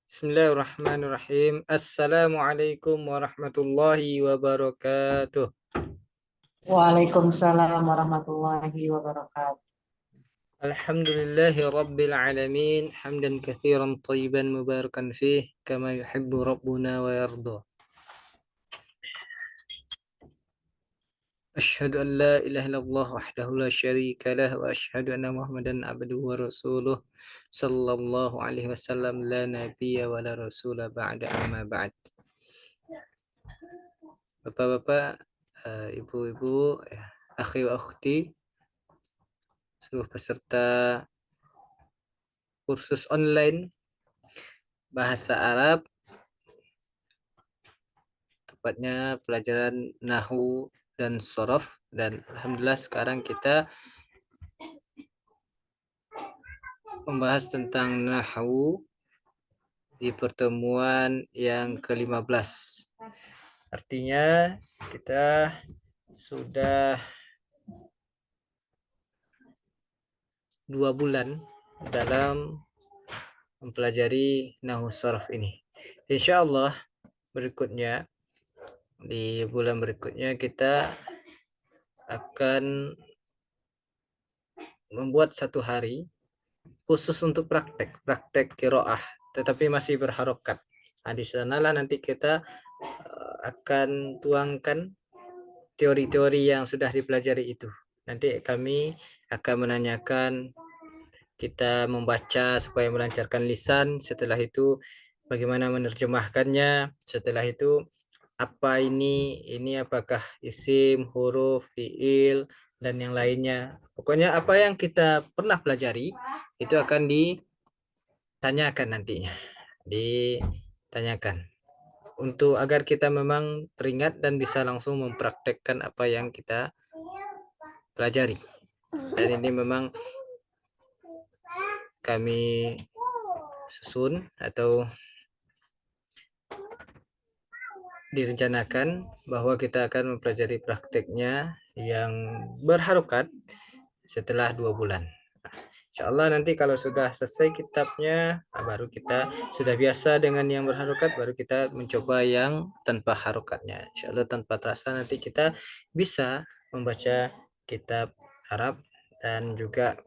Bismillahirrahmanirrahim. Assalamualaikum warahmatullahi wabarakatuh. Waalaikumsalam warahmatullahi wabarakatuh. Alhamdulillahi rabbil alamin. Hamdan kathiran tayyiban mubarakan fih. Kama yuhibbu rabbuna wa yarda. Ashhadu an la ilaha illallah wahdahu la syarika lah. Wa ashhadu anna muhammadan abduhu wa rasuluh. Sallallahu alaihi wasallam. La nabiyya wa la rasula ba'da amma ba'd. Bapak-bapak, ibu-ibu, akhi wa akhti, seluruh peserta kursus online bahasa Arab, tepatnya pelajaran Nahu dan Shorof. Dan alhamdulillah sekarang kita membahas tentang Nahu di pertemuan yang ke-15. Artinya kita sudah 2 bulan dalam mempelajari Nahu Shorof ini. Insya Allah berikutnya, di bulan berikutnya kita akan membuat satu hari khusus untuk praktek kiroah, tetapi masih berharokat. Nah, di sanalah nanti kita akan tuangkan teori-teori yang sudah dipelajari itu. Nanti kami akan menanyakan, kita membaca supaya melancarkan lisan, setelah itu bagaimana menerjemahkannya, setelah itu apa ini apakah isim, huruf, fiil, dan yang lainnya. Pokoknya apa yang kita pernah pelajari itu akan ditanyakan nantinya. Ditanyakan untuk agar kita memang teringat dan bisa langsung mempraktekkan apa yang kita pelajari. Dan ini memang kami susun atau direncanakan bahwa kita akan mempelajari prakteknya yang berharokat setelah 2 bulan. Insya Allah nanti kalau sudah selesai kitabnya, baru kita sudah biasa dengan yang berharokat, baru kita mencoba yang tanpa harokatnya. Insya Allah tanpa terasa nanti kita bisa membaca kitab Arab dan juga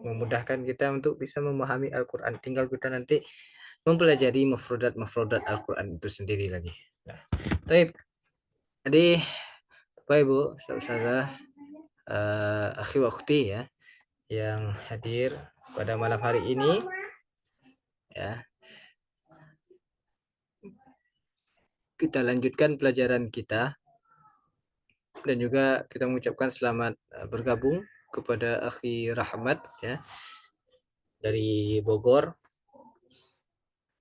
memudahkan kita untuk bisa memahami Al-Quran. Tinggal kita nanti mempelajari mafrodat Al-Quran itu sendiri lagi. Nah, baik. Jadi Bapak Ibu, Ustazah, akhi wa ukhti ya, yang hadir pada malam hari ini ya. Kita lanjutkan pelajaran kita dan juga kita mengucapkan selamat bergabung kepada akhi Rahmat ya dari Bogor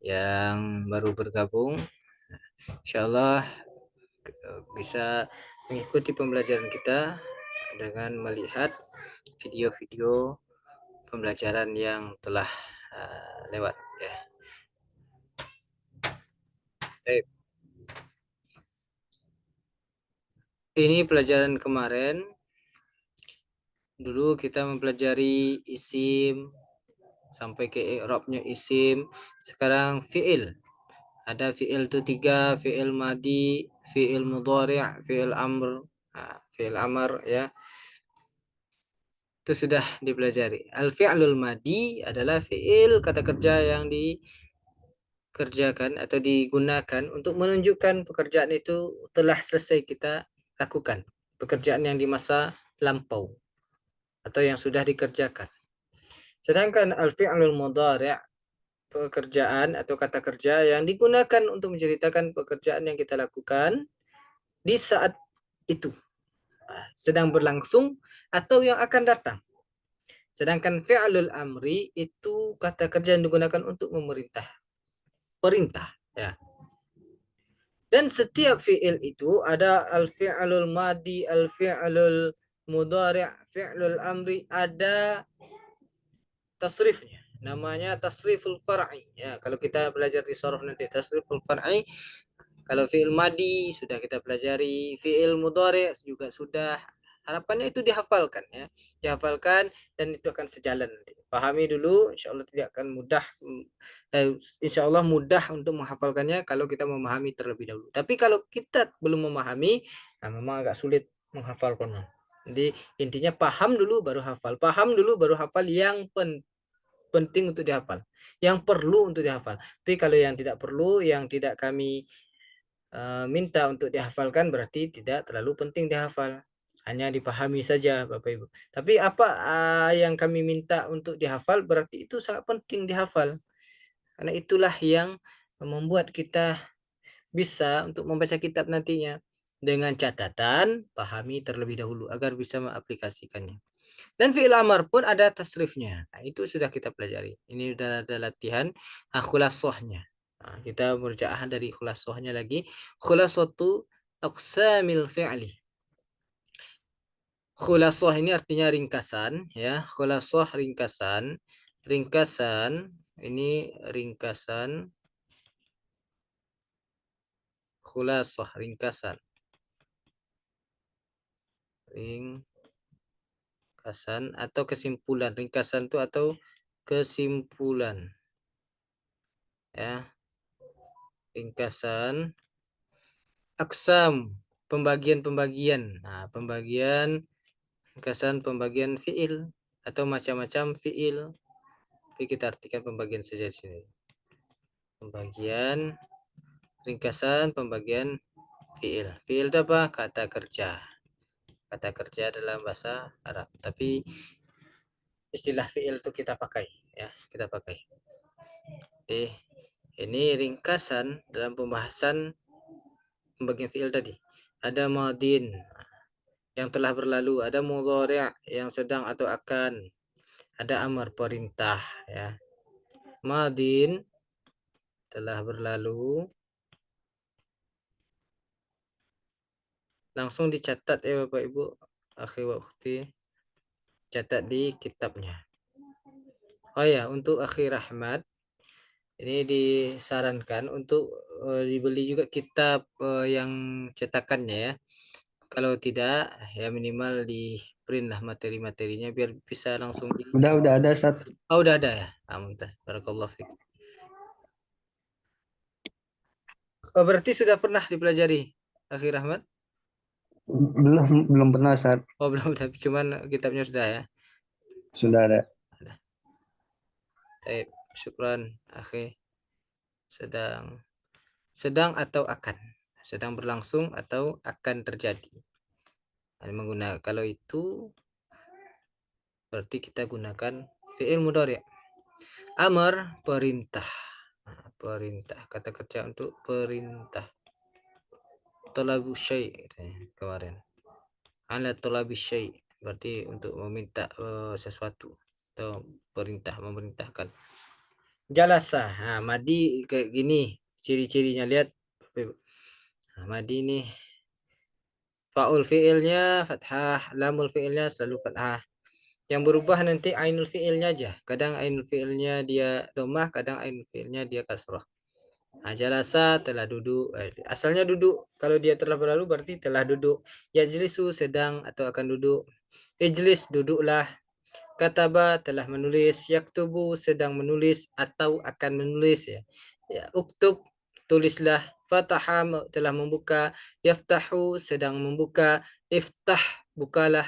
yang baru bergabung. Insyaallah bisa mengikuti pembelajaran kita dengan melihat video-video pembelajaran yang telah lewat ya. Baik. Ini pelajaran kemarin. Dulu kita mempelajari isim sampai ke i'rabnya isim. Sekarang fi'il. Ada fi'il itu 3, fi'il madi, fi'il mudhari', fi'il amr. Nah, fi'il amr ya. Itu sudah dipelajari. Al-fi'lul madi adalah fi'il kata kerja yang dikerjakan atau digunakan untuk menunjukkan pekerjaan itu telah selesai kita lakukan. Pekerjaan yang di masa lampau atau yang sudah dikerjakan. Sedangkan al-fi'lul mudhari' pekerjaan atau kata kerja yang digunakan untuk menceritakan pekerjaan yang kita lakukan di saat itu, sedang berlangsung atau yang akan datang. Sedangkan fi'lul amri itu kata kerja yang digunakan untuk memerintah, perintah ya. Dan setiap fi'il itu ada al-fi'lul madi, al-fi'lul mudhari', fi'lul amri, ada tasrifnya. Namanya tasriful far'i ya. Kalau kita belajar di shorof nanti tasriful far'i. Kalau fi'il madi sudah kita pelajari, fi'il mudhari juga sudah. Harapannya itu dihafalkan ya. Dihafalkan dan itu akan sejalan nanti. Pahami dulu, insya Allah tidak akan mudah, insya Allah mudah untuk menghafalkannya kalau kita memahami terlebih dahulu. Tapi kalau kita belum memahami, nah memang agak sulit menghafalkannya. Jadi intinya paham dulu baru hafal, paham dulu baru hafal yang penting untuk dihafal, yang perlu untuk dihafal. Tapi kalau yang tidak perlu, yang tidak kami minta untuk dihafalkan berarti tidak terlalu penting dihafal. Hanya dipahami saja Bapak Ibu. Tapi apa yang kami minta untuk dihafal berarti itu sangat penting dihafal. Karena itulah yang membuat kita bisa untuk membaca kitab nantinya. Dengan catatan pahami terlebih dahulu agar bisa mengaplikasikannya. Dan fi'il amar pun ada tasrifnya. Nah, itu sudah kita pelajari. Ini sudah ada latihan khulasohnya. Nah, kita merjaah dari khulasohnya lagi. Khulasatu aqsamil fi'li. Khulasoh ini artinya ringkasan ya. Khulasoh ringkasan. Ringkasan ini ringkasan. Khulasoh ringkasan. Ringkasan atau kesimpulan. Ringkasan itu atau kesimpulan. Ya, ringkasan aksam, pembagian-pembagian. Nah, pembagian ringkasan pembagian fiil atau macam-macam fiil. Tapi kita artikan pembagian saja di sini. Pembagian ringkasan pembagian fiil. Fiil itu apa? Kata kerja. Kata kerja dalam bahasa Arab. Tapi istilah fiil itu kita pakai ya, kita pakai. Jadi ini ringkasan dalam pembahasan pembagian fiil tadi. Ada madin yang telah berlalu, ada mudhari' yang sedang atau akan, ada amar perintah ya. Madin telah berlalu, langsung dicatat ya Bapak Ibu, akhi wa ukhti, catat di kitabnya. Oh ya, untuk akhi Rahmat ini disarankan untuk dibeli juga kitab yang cetakannya ya. Kalau tidak ya minimal di print lah materi-materinya biar bisa langsung Udah ada Ustaz. Oh, udah ada ya. Mumtaz. Barakallahu fiik. Oh, berarti sudah pernah dipelajari Akhi Rahmat? Belum pernah Ustaz. Oh, belum, tapi cuman kitabnya sudah ya. Sudah ada. Baik, syukran Akhi. Sedang atau akan. Sedang berlangsung atau akan terjadi. Menggunakan kalau itu berarti kita gunakan fi'il mudhari'. Amar perintah. Nah, perintah, kata kerja untuk perintah. Talabu syai' kemarin. Ala talabi syai' berarti untuk meminta sesuatu atau perintah, memerintahkan. Jalasa. Nah, madi kayak gini ciri-cirinya, lihat. Nah, madi nih faul fiilnya fathah, lamul fiilnya selalu fathah. Yang berubah nanti ainul fiilnya aja. Kadang ainul fiilnya dia dhammah, kadang ainul fiilnya dia kasrah. Nah, jalasa telah duduk. Asalnya duduk. Kalau dia telah berlalu berarti telah duduk. Yajlisu sedang atau akan duduk. Ijlis duduklah. Kataba telah menulis. Yaktubu sedang menulis atau akan menulis ya. Ya, uktub tulislah. Fataha telah membuka. Yaftahu sedang membuka. Iftah bukalah.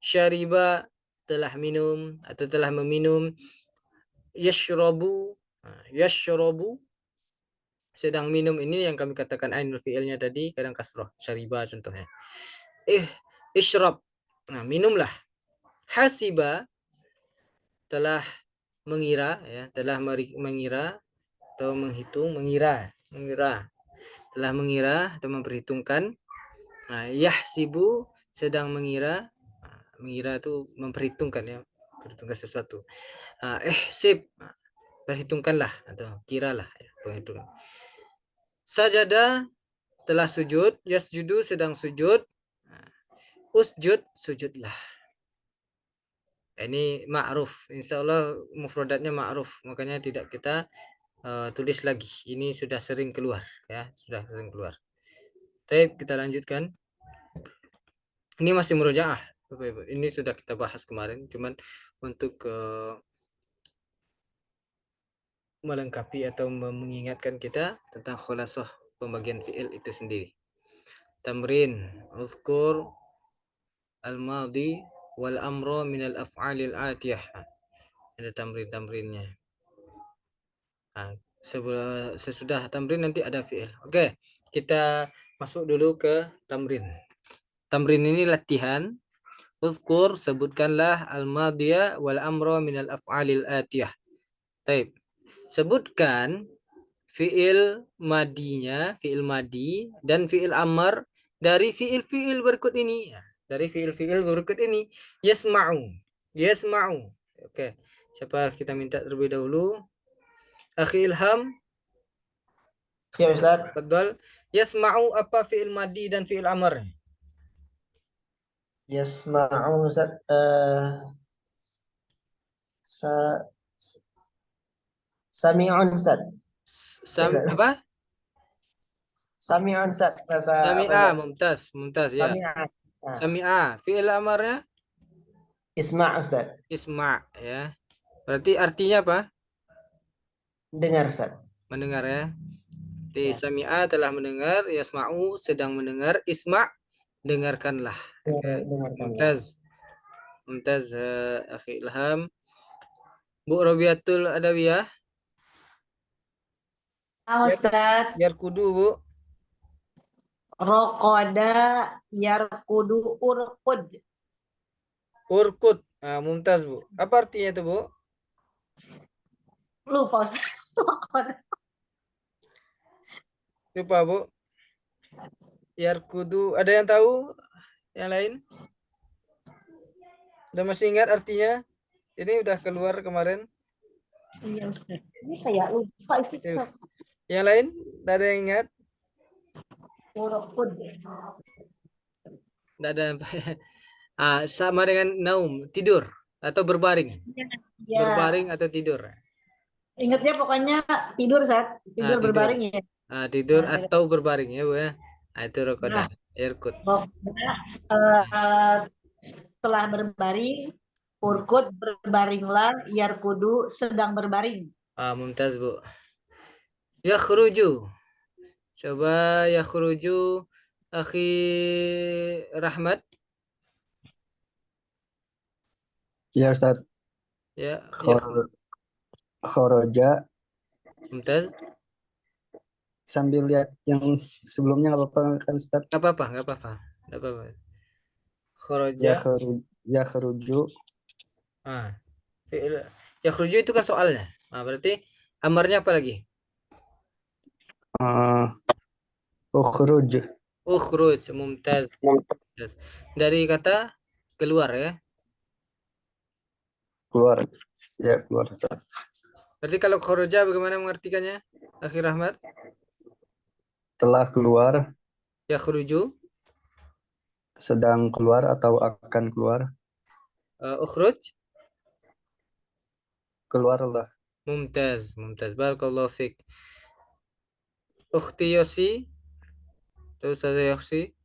Syariba telah minum atau telah meminum. Yashrabu yashrabu sedang minum, ini yang kami katakan ainul fiilnya tadi kadang kasrah, syariba contohnya. Isyrab, nah minumlah. Hasiba telah mengira ya, telah mengira atau menghitung, mengira telah mengira atau memperhitungkan. Nah, yahsibu sedang mengira. Nah, mengira itu memperhitungkan ya, memperhitungkan sesuatu. Ihsib, perhitungkanlah atau kiralah ya, perhitungan. Sajada telah sujud, yasjudu sedang sujud, usjud sujudlah. Ini ma'ruf, insya Allah mufradatnya ma'ruf, makanya tidak kita tulis lagi. Ini sudah sering keluar ya, sudah sering keluar. Baik, kita lanjutkan. Ini masih murojaah, Bapak Ibu. Ini sudah kita bahas kemarin, cuman untuk melengkapi atau mengingatkan kita tentang khulasah pembagian fi'il itu sendiri. Tamrin, uzkur al-madi wal amra min al-af'alil atiyah. Ada tamrin-tamrinnya. Sesudah tamrin nanti ada fi'il. Oke, kita masuk dulu ke tamrin. Tamrin ini latihan. Uzkur, sebutkanlah al-madiyah wal amra min al-af'alil atiyah. Taib. Sebutkan fi'il madinya, fi'il madi dan fi'il amr dari fi'il-fi'il berikut ini. Dari fi'il-fi'il berikut ini. Yasma'u. Yasma'u. Oke. Siapa kita minta terlebih dahulu? Akhi Ilham. Ya Ustaz. Betul. Yasma'u apa fi'il madi dan fi'il amr? Yasma'u Ustaz. Sa Sami'un Ustaz. Apa? Sami'un Ustaz. Sami'a, mumtaz ya. Sami'a. Nah, Sami'a, fi'il amarnya Isma' Ustaz. isma' ya. Berarti artinya apa? Dengar Ustaz. Mendengar ya. Di Ya. sami'a telah mendengar, yasma'u sedang mendengar, isma' dengarkanlah. Dengarkan. Mumtaz akhi Ilham. Bu Robiatul Adawiyah. Ustaz, Yarkudu Bu. rokoda yarkudu urkud. Urkut. Mumtaz Bu. Apa artinya itu Bu? Lupa Ustaz. Rokoda. Lupa Bu. Yarkudu. Ada yang tahu? Yang lain? Udah masih ingat artinya? Ini udah keluar kemarin. Iya Ustaz. Ini kayak lupa itu. Yuk. Yang lain? Tidak ada yang ingat? Urkud. Tidak ada. Sama dengan naum, tidur atau berbaring. Ya. Berbaring atau tidur. Ingatnya pokoknya tidur Ustaz. Tidur Tidur. berbaring ya. Tidur Nah, atau berbaring ya Bu ya. Itu rokoda. Irkut. Rokoda telah berbaring. Urkud berbaringlah. Yarkudu sedang berbaring. Mumtaz Bu. Yakhruju. Coba yakhruju akhi Rahmat. Ya Ustaz. Ya. Khoroja. Mumtaz. Sambil lihat yang sebelumnya nggak apa-apa kan Ustaz? Nggak apa-apa. Khoroja. Yakhruju. Fi'il yakhruju itu kan soalnya. Berarti amarnya apa lagi? Ukhruj. Ukhruj, mumtaz. Dari kata keluar ya. Keluar. Ya, keluar Ustaz. Berarti kalau khoroja bagaimana mengartikannya? Akhir Rahmat. Telah keluar, Yakhruju. sedang keluar atau akan keluar. Ukhruj. Keluarlah. Mumtaz. Barakallahu fiik. Ukhti Yosi. Terus saya Yosi.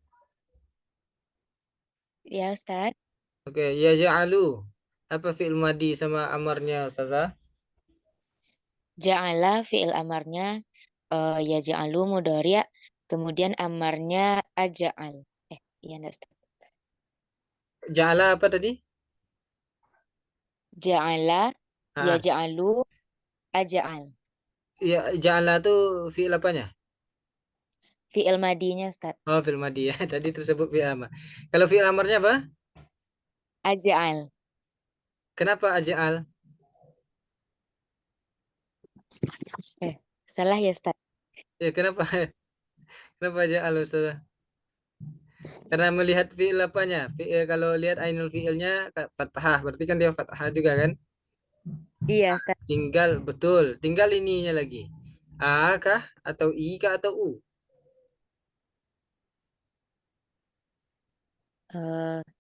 Ya Ustaz. Oke, ya ja'alu. Apa fi'il madi sama amarnya Ustazah? Ja'ala fi'il amarnya ya ja'alu mudhari', kemudian amarnya aja'al. Iya enggak Ustaz? Ja'ala apa tadi? Ja'ala ya Ah, ja'alu aja'al. ya ja'ala itu fi'il apanya? Fi'il madinya Ustaz. Oh, fi'il madi ya. Tadi tersebut fi'il amar. Kalau fi'il amarnya apa? Aja'al. Kenapa aja'al? Salah ya Ustaz. Ya, kenapa? Kenapa aja'al Ustazah? Karena melihat fi'il apanya? Kalau lihat ainul fi'ilnya fathah, berarti kan dia fathah juga kan? Iya Ustaz. Tinggal ininya lagi. A kah atau I kah atau U?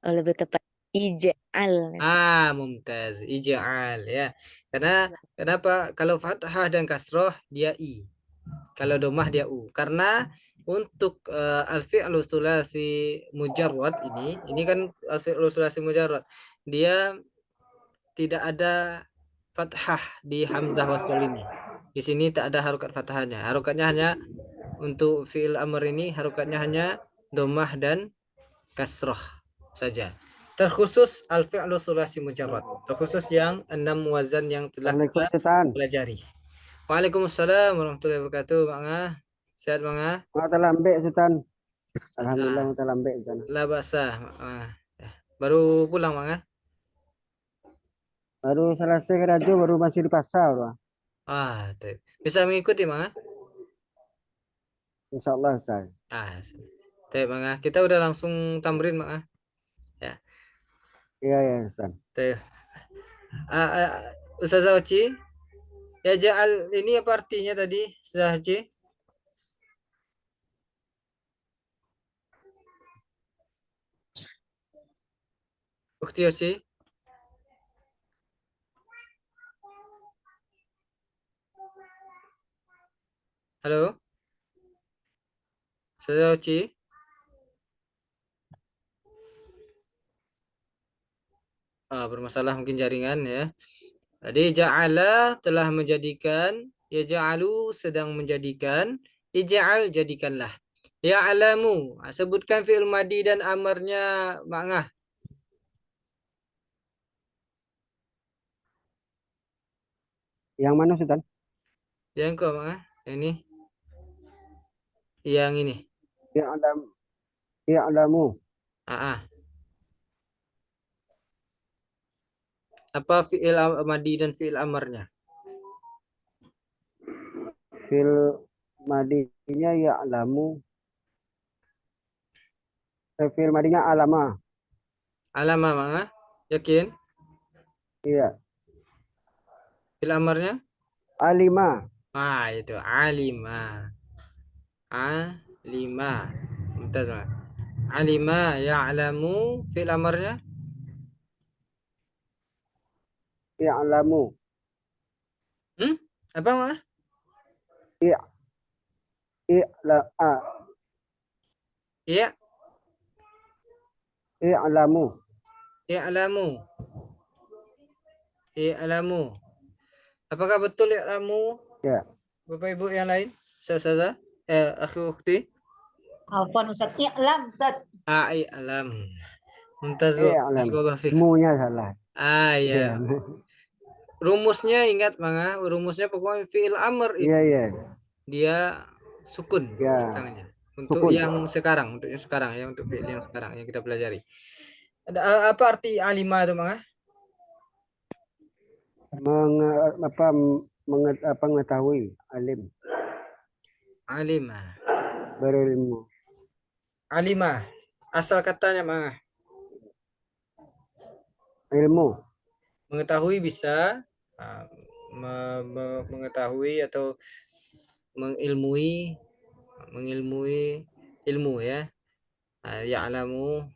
Lebih tepat ija'al. Mumtaz. Ija'al ya. Karena kenapa? Kalau fathah dan kasroh dia I. Kalau domah dia U. Karena untuk al-fi'lu tsulasi mujarrad ini kan al-fi'lu tsulasi mujarrad. Dia tidak ada fathah di hamzah wasol ini. Di sini tak ada harokat fathahnya. Harokatnya hanya untuk fi'il amr ini harokatnya hanya dhammah dan kasroh saja. Terkhusus al-fi'lu tsulasi mujarrad. Terkhusus yang 6 wazan yang telah Assalamualaikum kita Ustaz. pelajari. Waalaikumsalam warahmatullahi wabarakatuh, Mak Ngah. Sehat, Mak Ngah? Mau terlambat Ustaz. Alhamdulillah mau terlambat Ustaz. La ba'sa, Mak Ngah. Ya. Baru pulang, Mak Ngah? Baru selesai kerja, baru masih di pasar. Bro. Baik. Bisa mengikuti, Mak Ngah? Insyaallah Ustaz. Baik, Mak Ngah. Kita udah langsung tamrin, Mak Ngah. Ya. Iya ya Ustaz. Baik. Ustazah Oci, ya ja'al ini apa artinya tadi, Ustazah Oci? Ukhti Oci? Halo? Ustazah Oci? Bermasalah mungkin jaringan ya. Jadi ja'ala telah menjadikan, ya ja'alu sedang menjadikan, ij'al jadikanlah. Ya'lamu, sebutkan fi'il madi dan amarnya, Mak Ngah. Yang mana Ustaz? Yang kau, Mak Ngah? Ini. Yang ini. Ya'lamu. Apa fi'il madi dan fi'il amarnya? Fil madinya ya'lamu. Fil madinya alama. Alama, Mak Ngah? Yakin? Iya. Fi'il amarnya? Alima. Itu alima. Alima. Mumtaz, Mak. Alima ya'lamu fi'il amarnya? Ya'lamu. Apa, Mak? Iya. I'lamu. I'lamu. I'lamu. Apakah betul i'lamu? Ya. Bapak Ibu yang lain? Ustazah? Ukhti? Alfan Ustaz. I'lam Ustaz. I'lam. Mumtaz, Bu. I'lam. Barakallahu fiik. Munya salah. Ya. Rumusnya ingat, Manga. Rumusnya pokoknya fi'il amr itu. Iya. Dia sukun Ya. belakangnya. Untuk Sukun. yang sekarang, untuk fi'il yang sekarang yang kita pelajari. Ada apa arti alima itu, Manga? Mengetahui, alim, Alima. berilmu. Alima. Asal katanya, Manga. Ilmu. Mengetahui bisa mengetahui atau mengilmui ilmu ya. Ya'lamu,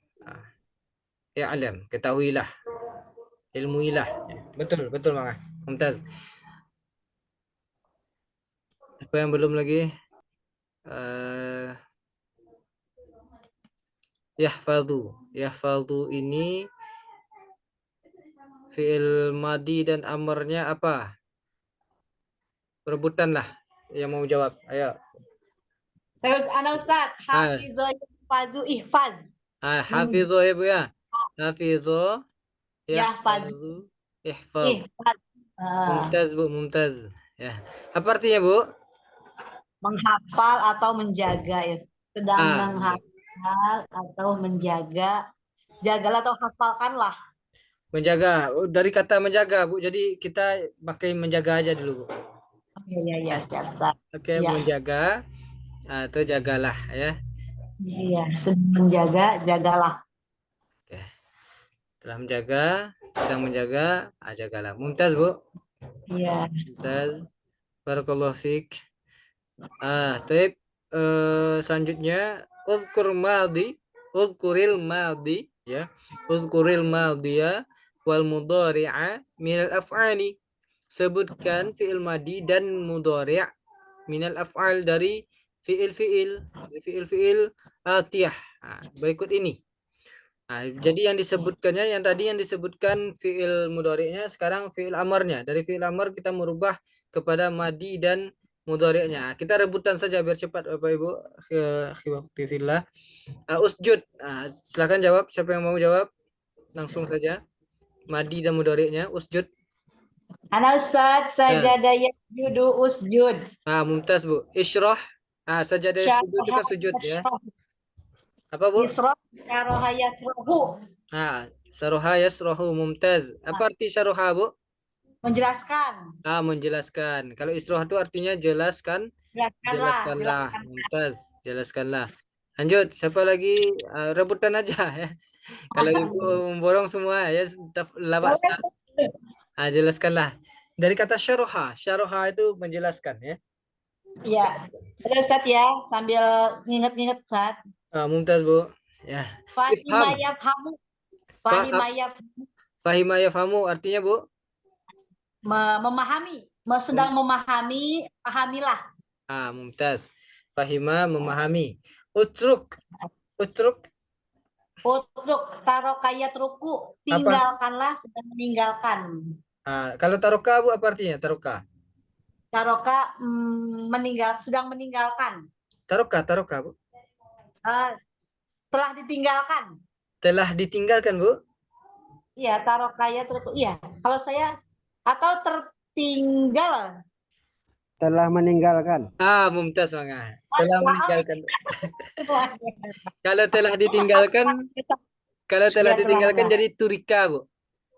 ya'lam, ketahuilah, ilmuilah. Betul Manga. Mumtaz. Apa yang belum lagi? Yahfadhu ini fi'il madi dan amarnya apa? Rebutanlah yang mau jawab. Ayo. Terus Ustaz. Hafizah yahfazu ihfaz. Hafizah ya, Bu ya. Hafizah Yahfazu ihfaz. ihfaz. Mumtaz, Bu, mumtaz. Ya. Apa artinya, Bu? Menghafal atau menjaga ya. Sedang menghafal atau menjaga. Jagalah atau hafalkanlah. Menjaga. Dari kata menjaga, Bu. Jadi kita pakai menjaga aja dulu, Bu. Iya, siap, Ustaz. Oke, menjaga atau jagalah ya. Iya, sedang menjaga, jagalah. Oke. Telah menjaga, sedang menjaga, jagalah. Mumtaz, Bu. Iya. Mumtaz. Barakallahu fiik. Taib. Selanjutnya uzkuril madi ya. Uzkuril madiya wal mudhari'a minal af'ali. Sebutkan fi'il madi dan mudhari' minal af'al dari fi'il atiyah. Berikut ini. Nah, jadi yang disebutkannya yang tadi yang disebutkan fiil mudhari'nya, sekarang fiil amarnya. Dari fiil amar kita merubah kepada madi dan mudhari'nya. Kita rebutan saja biar cepat Bapak Ibu. Khilafillah. Usjud. Silakan jawab, siapa yang mau jawab? Langsung saja. Madi dan mudhari'nya usjud. Ana Ustaz, sajada yasjudu usjud. Mumtaz Bu. Isyrah. Sajadah sujud itu kan sujud ya. Apa Bu? Isroh, syaroha yasrohu. Saroha yasrohu mumtaz. Apa arti saroha Bu? Menjelaskan. Menjelaskan. Kalau isroh itu artinya jelaskan. Jelaskanlah. Mumtaz. Jelaskanlah. Lanjut. Siapa lagi? Rebutan aja ya. Kalau Ibu memborong semua ya. Labas. Jelaskanlah. Dari kata syaroha. Syaroha itu menjelaskan ya. Iya. Ada Ustaz ya, sambil nginget-nginget Ustaz. Mumtaz Bu. Ya. Fahima yafhamu. Fahima yafhamu. Fahima yafhamu artinya Bu? Memahami. Sedang memahami, pahamilah. Mumtaz. Fahima memahami. Utruk. Utruk. Utruk, tarokayat ruku. Tinggalkanlah, sedang meninggalkan. Kalau taroka Bu apa artinya? Taroka. Taroka sedang meninggalkan. Taroka Bu. Telah ditinggalkan. Telah ditinggalkan Bu. Iya, tarokayat ruku. Iya, kalau saya atau tertinggal. Telah meninggalkan. Mumtaz Mangga. Telah meninggalkan. Kalau telah ditinggalkan jadi turika Bu.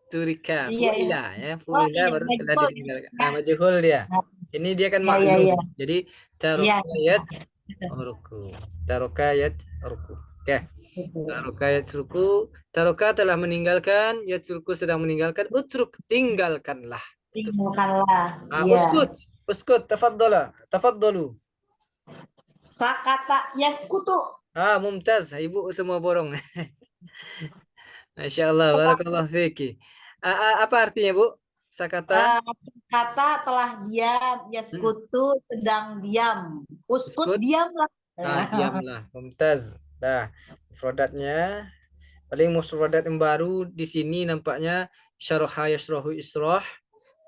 Turika. Fuila ya. Fuila baru telah ditinggalkan. Majhul dia. Ini dia kan maklum. Jadi tarokayat ruku. Tarokayat ruku. Oke. Tarokayat ruku. Taroka telah meninggalkan. Yatruku sedang meninggalkan. Utruk tinggalkanlah. Tinggalkanlah. Uskut. Tafaddalu. Sakata yaskutu. Mumtaz. Ibu semua borong. Masya Allah. Barakallah fiki. Apa artinya Bu? Sakata? Kata telah diam. Yaskutu sedang diam. Uskut diamlah. Diamlah. Mumtaz. Nah, mufradatnya paling mufradat yang baru di sini nampaknya syaraha yasrahu israh,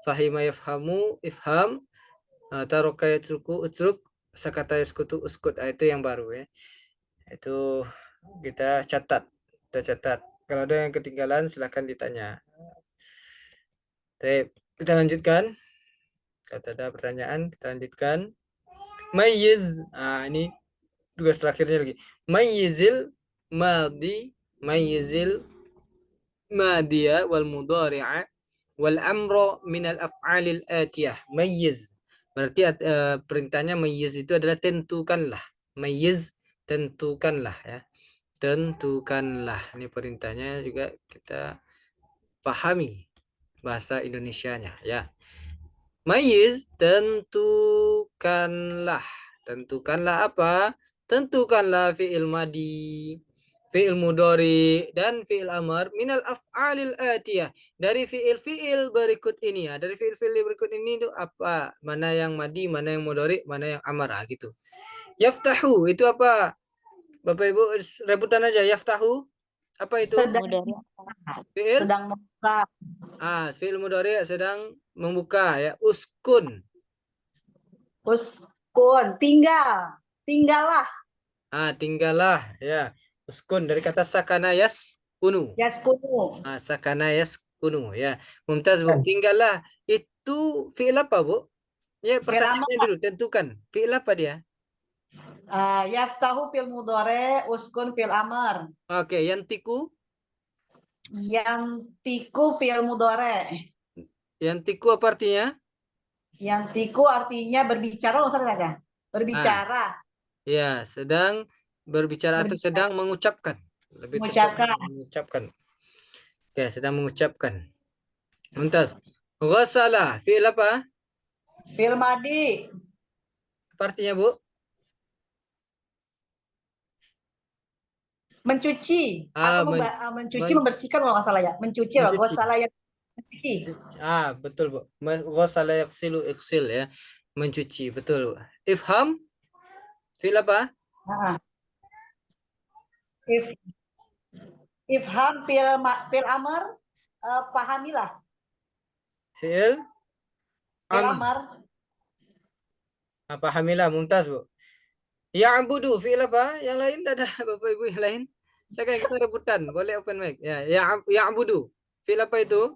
fahima yafhamu ifham, taroka yatruku utruk, sakata yaskutu uskut. Itu yang baru ya. Itu kita catat. Kalau ada yang ketinggalan silahkan ditanya. Kita lanjutkan. Kalau ada pertanyaan kita lanjutkan. Mayyiz. Ini tugas terakhirnya lagi. Mayyizil madiya wal mudhari'a wal amra min al af'alil atiyah. Mayyiz. Berarti perintahnya mayyiz itu adalah tentukanlah. Mayyiz tentukanlah ya. Tentukanlah. Ini perintahnya juga kita pahami bahasa Indonesianya ya. Mayyiz tentukanlah. Tentukanlah apa? Tentukanlah fi'il madi, fi'il mudhari dan fi'il amar minal af'alil atiyah. Dari fi'il-fi'il berikut ini ya. Dari fi'il-fi'il berikut ini itu apa? Mana yang madi, mana yang mudhari, mana yang amar gitu. Yaftahu itu apa? Bapak Ibu rebutan aja yaftahu. Apa itu? Fi'il? Sedang membuka. Fi'il mudhari sedang membuka ya. Uskun. Tinggallah. Tinggallah ya. Uskun dari kata sakana yaskunu. Yaskunu. Sakana yaskunu ya. Mumtaz Bu. Tinggallah itu fi'il apa Bu? Ya pertanyaannya dulu tentukan. Fi'il apa dia? Yaftahu fil mudhari, uskun fil amr. Oke, yantiku. Yantiku fil mudhari. Yantiku apa artinya? Yantiku artinya berbicara, Ustaz ya? Berbicara. Ya, sedang berbicara atau sedang mengucapkan. Lebih mengucapkan. Oke, sedang mengucapkan. Mumtaz. Ghasala, fi'il apa? Fi'il madi. Apa artinya, Bu? Mencuci. Mencuci, membersihkan kalau nggak salah ya. Mencuci. Ghasala ya. Mencuci. Betul, Bu. Ghasala yaghsilu ighsil ya. Mencuci, betul, Bu. Ifham? Fi'il apa? Ifham fil amr, pahamilah. Fi'il Fil am. amr. Pahamilah, mumtaz, Bu. Ya'budu fi'il apa? Yang lain ada Bapak Ibu yang lain? Silakan kita rebutan, boleh open mic. Ya, ya'budu. Fi'il apa itu?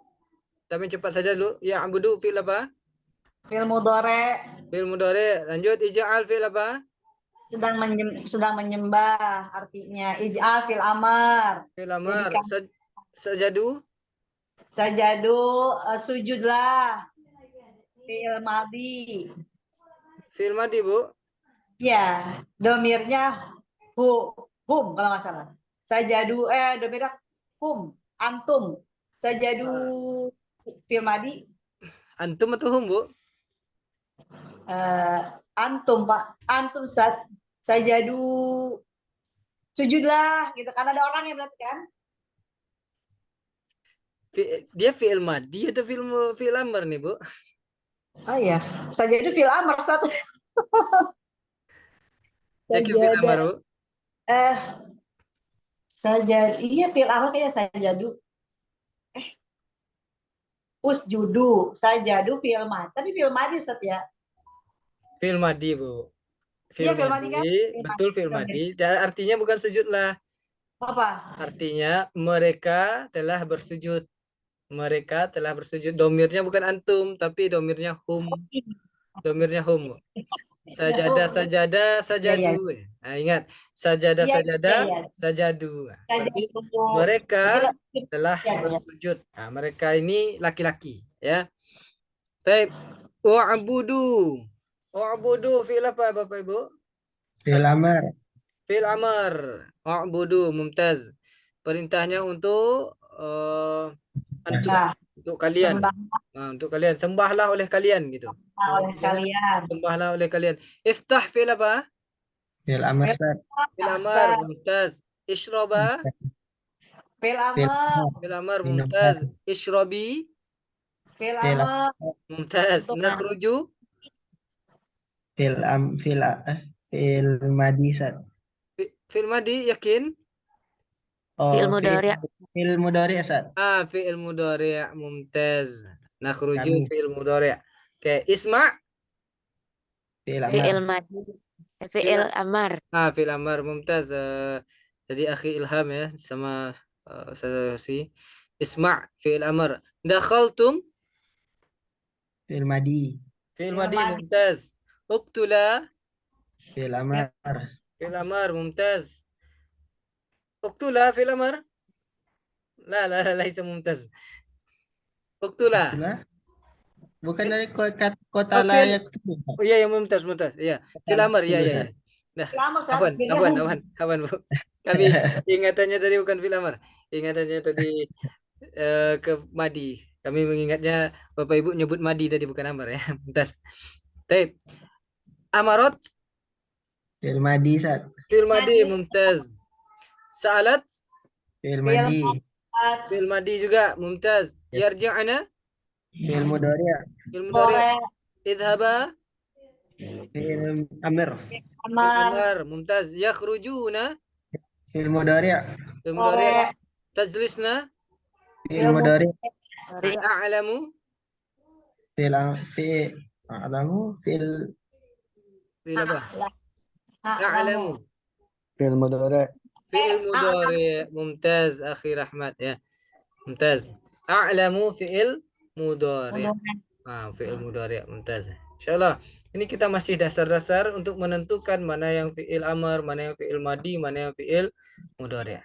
Tapi cepat saja dulu. Ya'budu fi'il apa? Fil mudhari. Fi'il mudhari. Lanjut ij'al fi'il apa? Sedang menyembah, artinya ij'al fil amar. Fi'il amar. Sajadu. Sajadu, sujudlah. Fi'il madi. Fi'il madi, Bu. Ya, domirnya hum kalau nggak salah. Sajadu, domirnya hum, antum. Sajadu fi'il madi. Antum atau hum, Bu? Antum, Pak. Antum sajadu sujudlah gitu kan, ada orang yang berarti kan. Dia fi'il madi atau fi'il amr nih, Bu? Oh iya, sajadu fi'il amr satu. Yakin fi'il amr, Bu? Sajadu, iya fi'il amr kayaknya sajadu. Usjudu, sajadu fi'il madi. Tapi fi'il madi Ustaz ya. Fi'il madi, Bu. Iya, fi'il madi kan? Betul fi'il madi. Dan artinya bukan sujudlah. Apa? Artinya mereka telah bersujud. Mereka telah bersujud. Domirnya bukan antum, tapi domirnya hum. Domirnya hum. Sajadah, sajadah, sajadu. Nah, ingat, sajadah, sajadah, sajadu. Berarti mereka telah bersujud. Nah, mereka ini laki-laki, ya. Taib. Wa'budu. Wa'budu fi'il apa, Bapak Ibu? Fi'il amr. Fi'il amr. Wa'budu, mumtaz. Perintahnya untuk antum, untuk kalian. Nah, untuk kalian, sembahlah oleh kalian gitu. Oleh kalian. Sembahlah oleh kalian. Iftah fi'il apa? Fi'il amr, Ustaz. Fi'il amr, mumtaz. Ishraba. Fi'il amr. Fi'il amr, mumtaz. Ishrabi. Fi'il amr. Mumtaz. Nakhruju. Fi'il madi, Ustaz. Fi'il madi, yakin? Oh, Fi'il mudhari'. Fi'il mudhari', Ustaz. Fi'il mudhari', mumtaz. Nakhruju Kami. fi'il mudhari'. Oke, isma'. Fi'il amr. Fi'il madi. Fi'il amar. Fi'il amr, mumtaz. Jadi akhi Ilham ya sama saya si. Isma' fi'il amr. Dakhaltum. Fi'il madi. Fi'il madi, mumtaz. Uktula. Fi'il amr. Fi'il amr, mumtaz. Uktula fi'il amr. La, laisa mumtaz. Uktula. Bukan dari kota layak. Oh iya, yang mumtaz. Iya. Fi'il amr, iya. Nah, Afwan, Bu. Kami ingatannya tadi bukan fi'il amr. Ingatannya tadi ke madi. Kami mengingatnya Bapak Ibu nyebut madi tadi bukan amr ya. Mumtaz. Taib. Amarot. Fi'il madi, Ustaz. Fi'il madi, mumtaz. Sa'alat. Fi'il madi. Fi'il madi juga, mumtaz. Yarji'ana. Fi'il mudhari'. Fi'il mudhari'. Idhaba. Fi'il amr. Amar, mumtaz. Yakhrujuna. Fi'il mudhari'. Fi'il mudhari'. Tajlisna. Fi'il mudhari'. A'lamu. Fi'il apa? A'lamu. Fi'il mudhari'. Fi'il mudhari'. Mumtaz, akhi Rahmat ya. Mumtaz. A'lamu fi'il mudhari'. Fi'il mudhari', mumtaz. Insyaallah ini kita masih dasar-dasar untuk menentukan mana yang fi'il amr, mana yang fi'il madi, mana yang fi'il mudhari'.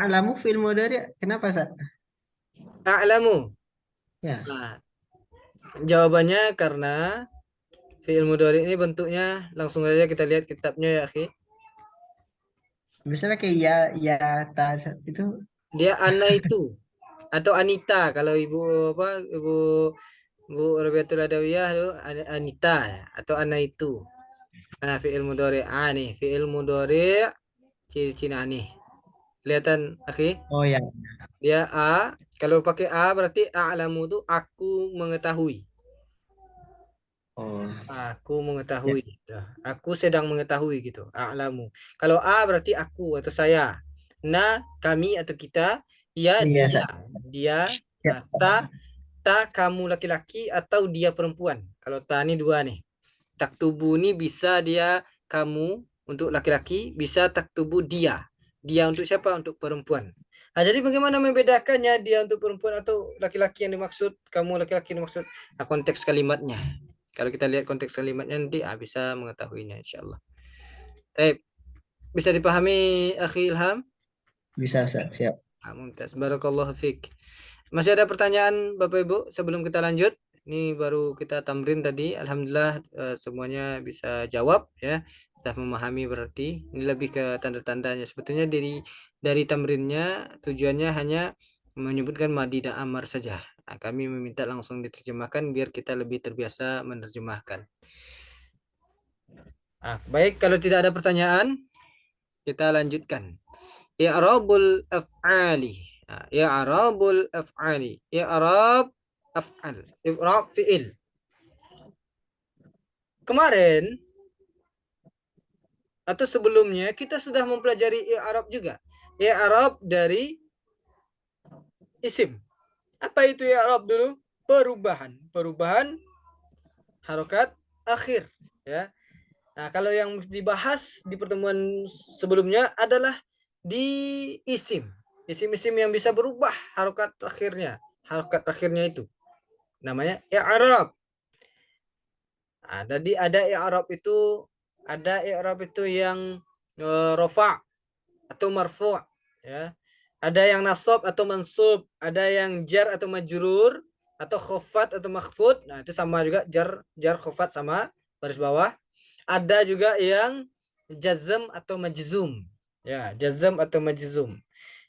A'lamu fi'il mudhari'. Kenapa, Ustaz? A'lamu. Ya. Jawabannya karena fi'il mudhari' ini bentuknya, langsung saja kita lihat kitabnya ya, akhi. Bisa pakai ya itu. Dia ana itu atau Anita kalau ibu Rabiatul Adawiyah itu Anita atau ana itu. Nah, fi'il mudhari' nih, fi'il mudhari' ciri-ciri nih. Kelihatan, akhi? Oh ya. Dia a, kalau pakai a berarti a'lamu itu aku mengetahui. Oh. Aku mengetahui. Aku sedang mengetahui gitu. A'lamu. Kalau a berarti aku atau saya. Na kami atau kita, ya Iya, dia. Dia, Ya. ta kamu laki-laki atau dia perempuan. Kalau ta ini dua nih. Taktubu ini bisa dia kamu untuk laki-laki, bisa taktubu dia. Dia untuk siapa? Untuk perempuan. Nah, jadi bagaimana membedakannya dia untuk perempuan atau laki-laki yang dimaksud, kamu laki-laki yang dimaksud? Nah, konteks kalimatnya. Kalau kita lihat konteks kalimatnya nanti bisa mengetahuinya insyaallah. Baik. Bisa dipahami Akhi Ilham? Bisa, Ustaz. Siap. Mumtaz. Barakallahu fiik. Masih ada pertanyaan Bapak Ibu sebelum kita lanjut? Ini baru kita tamrin tadi. Alhamdulillah semuanya bisa jawab ya. Sudah memahami berarti. Ini lebih ke tanda-tandanya. Sebetulnya dari tamrinnya tujuannya hanya menyebutkan madi dan amar saja. Nah, kami meminta langsung diterjemahkan biar kita lebih terbiasa menerjemahkan. Nah, baik, kalau tidak ada pertanyaan, kita lanjutkan. I'rabul af'ali. I'rabul af'ali. I'rab af'al. I'rab fi'il. Kemarin atau sebelumnya kita sudah mempelajari i'rab juga. I'rab dari isim. Apa itu i'rab dulu? Perubahan. Perubahan harokat akhir, ya. Nah, kalau yang dibahas di pertemuan sebelumnya adalah di isim. Isim-isim yang bisa berubah harokat akhirnya. Harokat akhirnya itu namanya i'rab. Nah, jadi ada i'rab itu yang rafa' atau marfu', ya. Ada yang nasab atau mansub, ada yang jar atau majrur, atau khafat atau makhfud. Nah, itu sama juga jar khafat sama baris bawah. Ada juga yang jazm atau majzum. Ya, jazm atau majzum.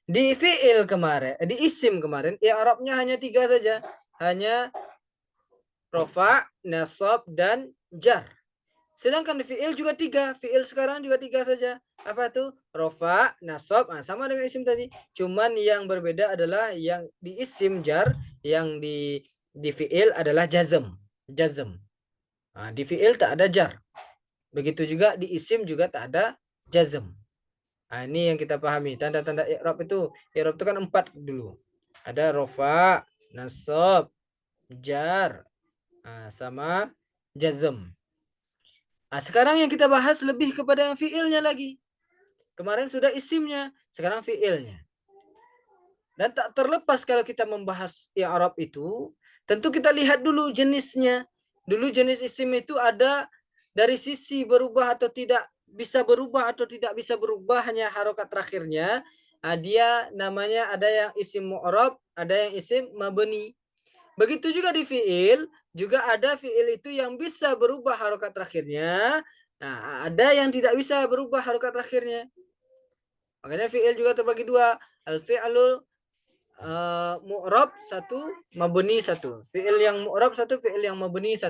Di fi'il kemarin, di isim kemarin, i'rabnya hanya 3 saja. Hanya rafa', nasab, dan jar. Sedangkan di fi'il juga 3. Fi'il sekarang juga 3 saja. Apa itu? Rafa', nasab, sama dengan isim tadi. Cuman yang berbeda adalah yang di isim jar, yang di fi'il adalah jazm. Jazm. Nah, di fi'il tak ada jar. Begitu juga di isim juga tak ada jazm. Nah, ini yang kita pahami. Tanda-tanda i'rab itu kan 4 dulu. Ada rafa', nasab, jar, sama jazm. Nah, sekarang yang kita bahas lebih kepada yang fi'ilnya lagi. Kemarin sudah isimnya, sekarang fi'ilnya. Dan tak terlepas kalau kita membahas i'rab itu, tentu kita lihat dulu jenisnya. Dulu jenis isim itu ada dari sisi berubah atau tidak bisa berubah atau tidak bisa berubah hanya harokat terakhirnya. Nah, dia namanya ada yang isim mu'rab, ada yang isim mabni. Begitu juga di fi'il, juga ada fi'il itu yang bisa berubah harokat terakhirnya. Nah, ada yang tidak bisa berubah harokat terakhirnya. Makanya fi'il juga terbagi 2. Al-fi'lu mu'rab 1, mabni 1. Fi'il yang mu'rab 1, fi'il yang mabni 1.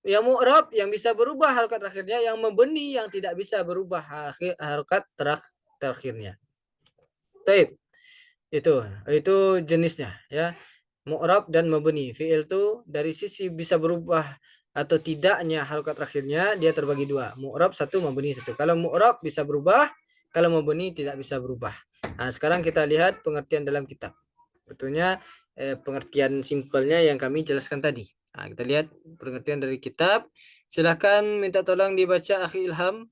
Yang mu'rab yang bisa berubah harokat terakhirnya, yang mabni yang tidak bisa berubah harokat terakhirnya. Baik. Itu jenisnya, ya. Mu'rab dan mabni. Fi'il itu dari sisi bisa berubah atau tidaknya harokat terakhirnya dia terbagi 2. Mu'rab 1, mabni 1. Kalau mu'rab bisa berubah, kalau mabni tidak bisa berubah. Nah, sekarang kita lihat pengertian dalam kitab. Betulnya pengertian simpelnya yang kami jelaskan tadi. Nah, kita lihat pengertian dari kitab. Silakan minta tolong dibaca Akhi Ilham.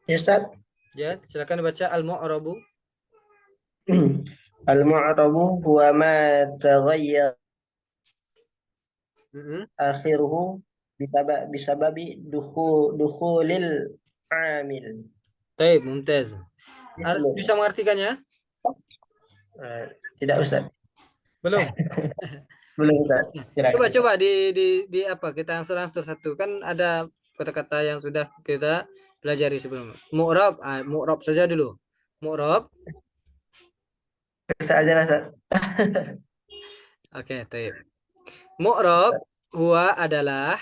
Ya, Ustaz. Ya, silakan baca al-mu'rabu. Al-mu'rabu huwa ma taghayyar akhiruhu bisababi dukhulil amil. Baik, mumtaz. Bisa mengartikannya? Tidak, Ustaz. Belum. Belum, Ustaz. Coba di apa? Kita ansur satu. Kan ada kata-kata yang sudah kita pelajari sebelumnya. Mu'rab, mu'rab saja dulu. Mu'rab. Bisa aja lah, Ustaz. Oke, baik. Mu'rab huwa adalah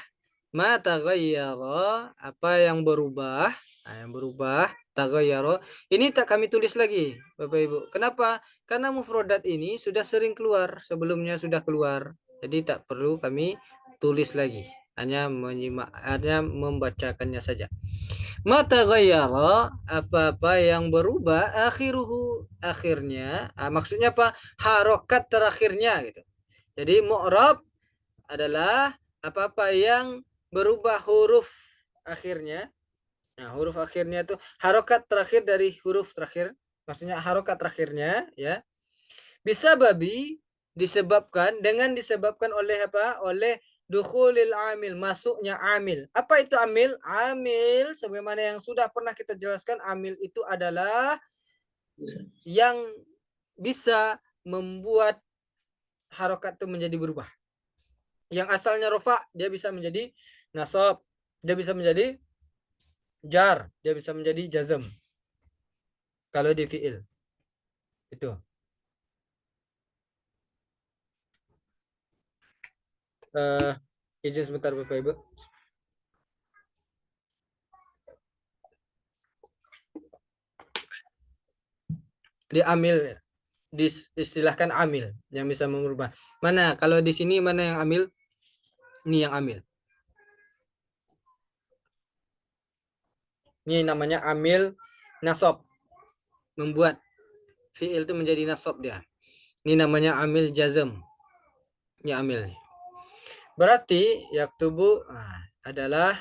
ma taghayyara, apa yang berubah. Nah, yang berubah, taghayyara. Ini tak kami tulis lagi, Bapak Ibu. Kenapa? Karena mufradat ini sudah sering keluar, sebelumnya sudah keluar. Jadi tak perlu kami tulis lagi. hanya membacakannya saja. Ma taghayyara, apa-apa yang berubah, akhiruhu, akhirnya, maksudnya apa? Harokat terakhirnya gitu. Jadi mu'rab adalah apa-apa yang berubah huruf akhirnya. Nah, huruf akhirnya itu harokat terakhir dari huruf terakhir, maksudnya harokat terakhirnya ya. Bisa babi disebabkan oleh apa? Oleh dukhulil amil, masuknya amil. Apa itu amil? Amil sebagaimana yang sudah pernah kita jelaskan, amil itu adalah yang bisa membuat harokat itu menjadi berubah. Yang asalnya rofa, dia bisa menjadi nasab, dia bisa menjadi jar, dia bisa menjadi jazm. Kalau di fi'il. Itu. Izin sebentar Bapak Ibu. Di amil, istilahkan amil yang bisa merubah. Mana kalau di sini mana yang amil? Ini yang amil. Ini namanya amil nasab. Membuat fi'il itu menjadi nasab dia. Ini namanya amil jazm. Ini amil. Berarti yaktubu adalah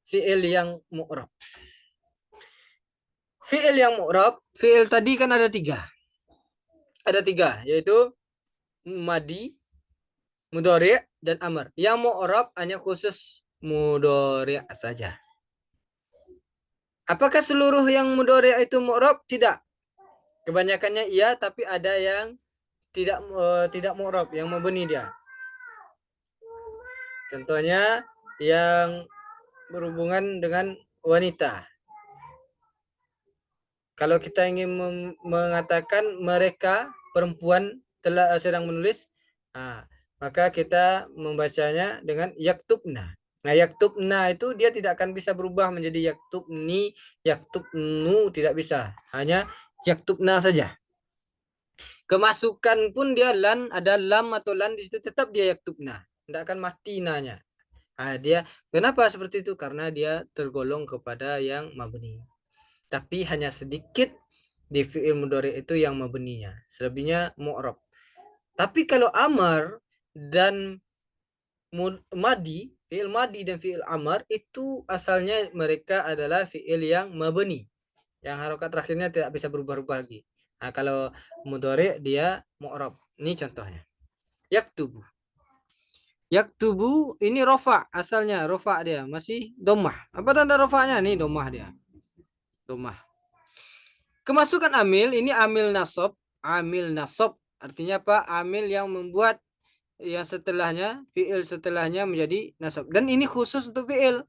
fi'il yang mu'rab. Fi'il yang mu'rab, fi'il tadi kan ada 3. Ada 3, yaitu madi, mudhari' dan amr. Yang mu'rab hanya khusus mudhari' saja. Apakah seluruh yang mudhari' itu mu'rab? Tidak. Kebanyakannya iya, tapi ada yang tidak mu'rab, yang mabni dia. Contohnya yang berhubungan dengan wanita. Kalau kita ingin mengatakan mereka perempuan sedang menulis, maka kita membacanya dengan yaktubna. Nah, yaktubna itu dia tidak akan bisa berubah menjadi yaktubni, yaktubnu, tidak bisa. Hanya yaktubna saja. Kemasukan pun dia lan, ada lam atau lan di situ, tetap dia yaktubna. Tidak akan mati nanya. Dia kenapa seperti itu? Karena dia tergolong kepada yang mabni. Tapi hanya sedikit di fi'il mudhari itu yang mabninya, selebihnya mu'rab. Tapi kalau amar dan madi, fi'il madi dan fi'il amar itu asalnya mereka adalah fi'il yang mabni, yang harokat terakhirnya tidak bisa berubah-ubah lagi. Nah, kalau mudhari dia mu'rab. Ini contohnya. Yaktubu. Yaktubu ini rofa, asalnya rofa dia masih domah. Apa tanda rofanya? Nih domah dia. Domah. Kemasukan amil, ini amil nasab. Amil nasab artinya apa? Amil yang membuat yang setelahnya, fi'il setelahnya menjadi nasab. Dan ini khusus untuk fi'il.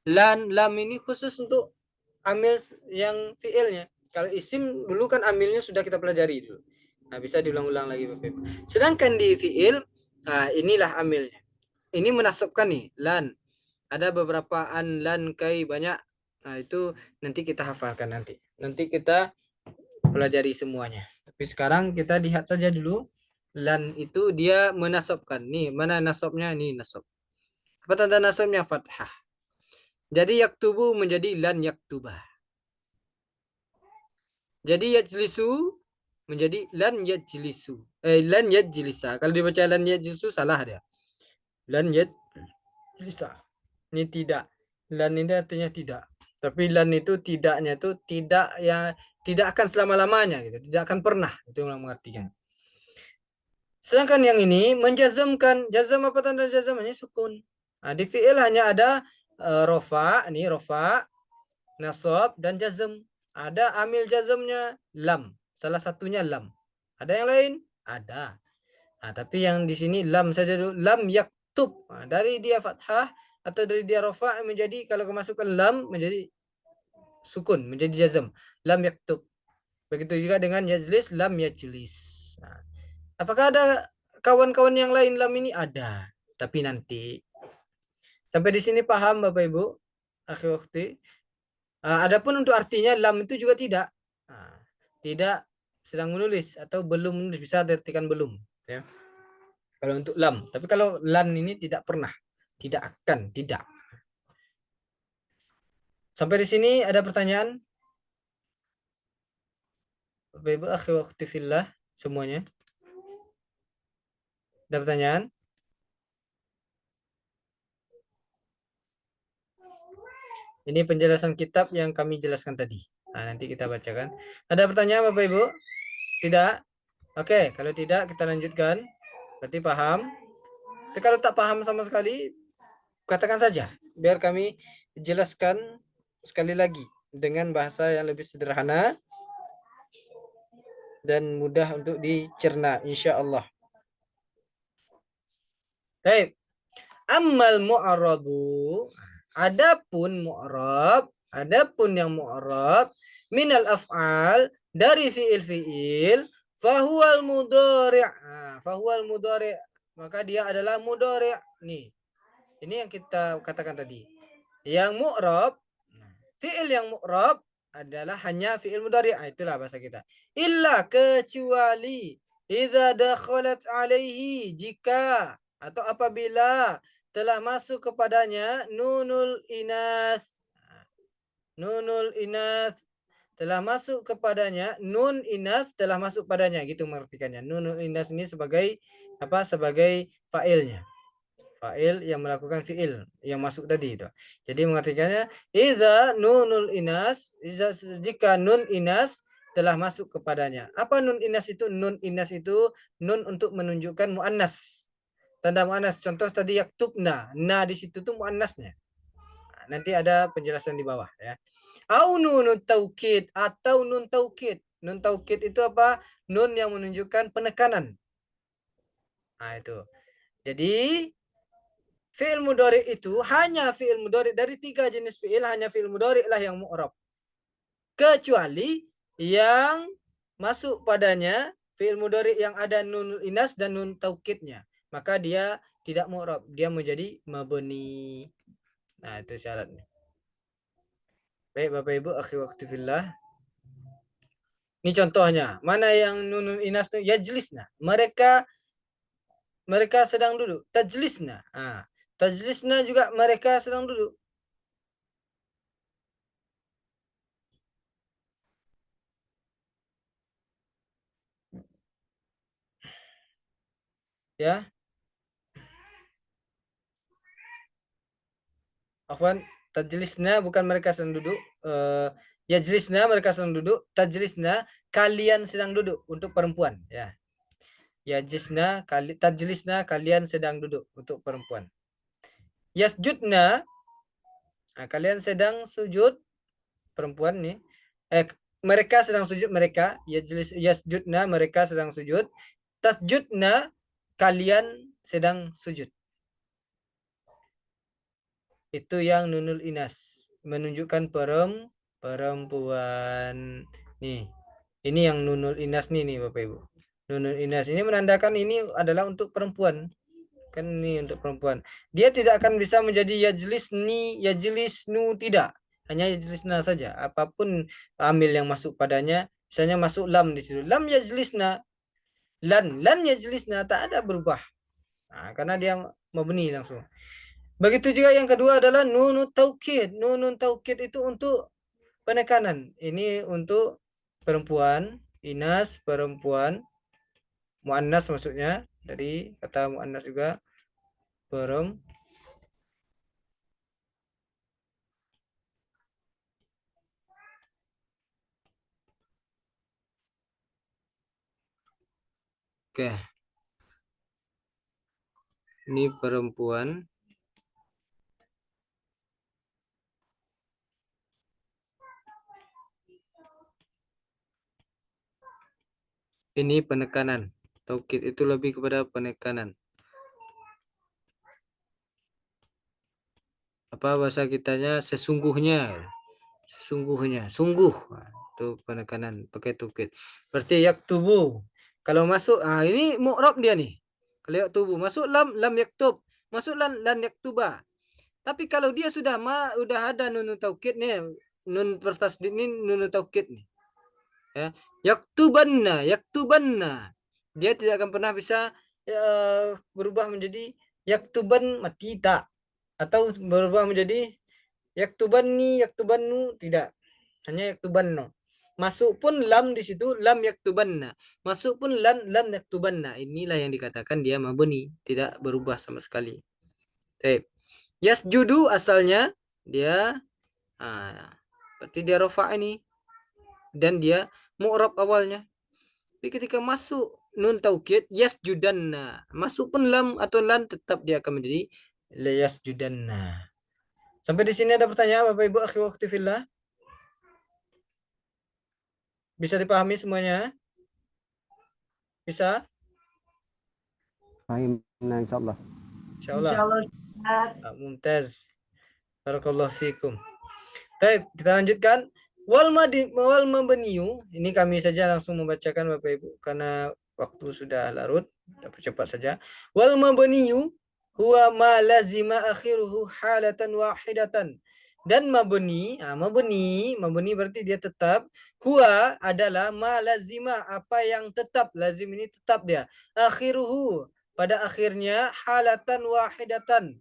Lan, lam ini khusus untuk amil yang fi'ilnya. Kalau isim dulu kan amilnya sudah kita pelajari dulu. Nah, bisa diulang-ulang lagi Bapak Ibu. Sedangkan di fi'il, inilah amilnya. Ini menasabkan nih, lan. Ada beberapa an, lan, kai, banyak. Nah, itu nanti kita hafalkan nanti. Nanti kita pelajari semuanya. Tapi sekarang kita lihat saja dulu. Lan itu dia menasabkan. Nih, mana nasabnya? Nih nasab. Apa tanda nasabnya? Fathah. Jadi yaktubu menjadi lan yaktubah. Jadi yajlisu menjadi lan yajlisu. Lan yajlisa. Kalau dibaca lan yajlisu salah dia. Lan yajlisa. Ini tidak. Lan ini artinya tidak. Tapi lan itu tidaknya itu tidak yang tidak akan selama-lamanya gitu. Tidak akan pernah. Itu yang mengartikan. Sedangkan yang ini menjazmkan. Jazm apa tanda jazmnya? Sukun. Nah, di fi'il hanya ada rofa, ini rofa, nasab dan jazm. Ada amil jazmnya lam. Salah satunya lam. Ada yang lain? Ada. Nah, tapi yang di sini lam saja dulu. Lam yaktub. Nah, dari dia fathah atau dari dia rofa menjadi kalau kemasukan lam menjadi sukun, menjadi jazm. Lam yaktub. Begitu juga dengan yajlis, lam yajlis. Nah, apakah ada kawan-kawan yang lain lam ini? Ada. Tapi nanti. Sampai di sini paham Bapak Ibu? Akhir-akhir. Adapun untuk artinya lam itu juga tidak. Tidak sedang menulis atau belum menulis, bisa diartikan belum. Ya. Kalau untuk lam, tapi kalau lan ini tidak pernah, tidak akan, tidak. Sampai di sini ada pertanyaan? Bapak Ibu, akhi wa akhwati fillah semuanya. Ada pertanyaan? Ini penjelasan kitab yang kami jelaskan tadi. Nah, nanti kita bacakan. Ada pertanyaan Bapak Ibu? Tidak? Oke, kalau tidak kita lanjutkan. Berarti paham. Tapi kalau tak paham sama sekali, katakan saja. Biar kami jelaskan sekali lagi dengan bahasa yang lebih sederhana dan mudah untuk dicerna, insya Allah. Baik. Ammal mu'arabu. Adapun mu'arab, adapun yang mu'arab minal af'al dari fiil-fiil fahuwal mudhari'. Fahuwal mudhari', maka dia adalah mudhari'. Nih. Ini yang kita katakan tadi. Yang mu'rab, fiil yang mu'rab adalah hanya fiil mudhari'. Itulah bahasa kita. Illa, kecuali idza dakhalat alaihi, jika atau apabila telah masuk kepadanya nunul inas. Nunul inas telah masuk kepadanya, nun inas telah masuk padanya, gitu mengartikannya. Nunul inas ini sebagai apa? Sebagai fa'ilnya. Fa'il yang melakukan fi'il yang masuk tadi itu. Jadi mengartikannya idza nunul inas, jika nun inas telah masuk kepadanya. Apa nun inas itu? Nun inas itu nun untuk menunjukkan muannas. Tanda muannas. Contoh tadi yaktubna. Na di situ tuh muannasnya. Nanti ada penjelasan di bawah ya. Au nunut taukid, atau nun taukid. Nun taukid itu apa? Nun yang menunjukkan penekanan. Nah, itu. Jadi fi'il mudhari itu hanya fi'il mudhari dari 3 jenis fi'il, hanya fi'il mudhari lah yang mu'rab. Kecuali yang masuk padanya fi'il mudhari yang ada nun inas dan nun taukidnya. Maka dia tidak mu'rab, dia menjadi mabni. Nah, itu syaratnya. Baik Bapak Ibu, akhi wa akhwati fillah. Ini contohnya. Mana yang nun inas itu? Yajlisna. Mereka sedang duduk. Tajlisna. Tajlisna juga mereka sedang duduk. Ya. Afwan, tajlisna bukan mereka sedang duduk. Yajlisna mereka sedang duduk. Tajlisna kalian sedang duduk untuk perempuan. Ya. Tajlisna kalian sedang duduk untuk perempuan. Yasjudna, kalian sedang sujud, perempuan nih. Mereka sedang sujud, mereka. Yasjudna mereka sedang sujud. Tasjudna kalian sedang sujud. Itu yang nunul inas, menunjukkan perempuan. Nih. Ini yang nunul inas nih Bapak Ibu. Nunul inas ini menandakan ini adalah untuk perempuan. Kan ini untuk perempuan. Dia tidak akan bisa menjadi yajlisni, yajlisnu, tidak. Hanya yajlisna saja. Apapun amil yang masuk padanya, misalnya masuk lam di situ. Lam yajlisna. Lan yajlisna, tak ada berubah. Nah, karena dia mabni langsung. Begitu juga yang kedua adalah nunun taukid. Nunun taukid itu untuk penekanan. Ini untuk perempuan, inas perempuan, muannas maksudnya. Dari kata muannas juga perempuan. Oke. Ini perempuan. Ini penekanan. Taukid itu lebih kepada penekanan. Apa bahasa kitanya? Sesungguhnya. Sesungguhnya. Sungguh. Itu penekanan pakai taukid. Berarti yaktubu. Kalau masuk, ini mu'rab dia nih. Kalau yaktubu. Masuk lam yaktub. Masuk lan yaktuba. Tapi kalau dia sudah ada nun taukid nih. Nun pertasdid ini nun taukid nih. Ya, yaktubanna. Dia tidak akan pernah bisa berubah menjadi yaktuban tidak, atau berubah menjadi yaktubanni yaktubannu tidak, hanya yaktubanno. Masuk pun lam di situ lam yaktubanna, masuk pun lam yaktubanna. Inilah yang dikatakan dia mabni, tidak berubah sama sekali. Baik. Yasjudu asalnya dia berarti dia rafa ini dan dia mu'rab awalnya. Jadi ketika masuk nun taukid yasjudanna, masuk pun lam atau lan tetap dia akan menjadi yasjudanna. Sampai di sini ada pertanyaan Bapak Ibu akhi waqti fillah? Bisa dipahami semuanya? Bisa? Fahim. Nah, insyaallah. Insyaallah. Insyaallah Ustaz. Mumtaz. Barakallahu fikum. Baik, kita lanjutkan. Wal mabniyu, ini kami saja langsung membacakan Bapak Ibu karena waktu sudah larut, kita percepat saja. Wal mabniyu huwa ma lazima akhiruhu halatan wahidatan. Dan mabni berarti dia tetap. Huwa adalah ma lazima, apa yang tetap. Lazim ini tetap dia. Akhiruhu, pada akhirnya, halatan wahidatan,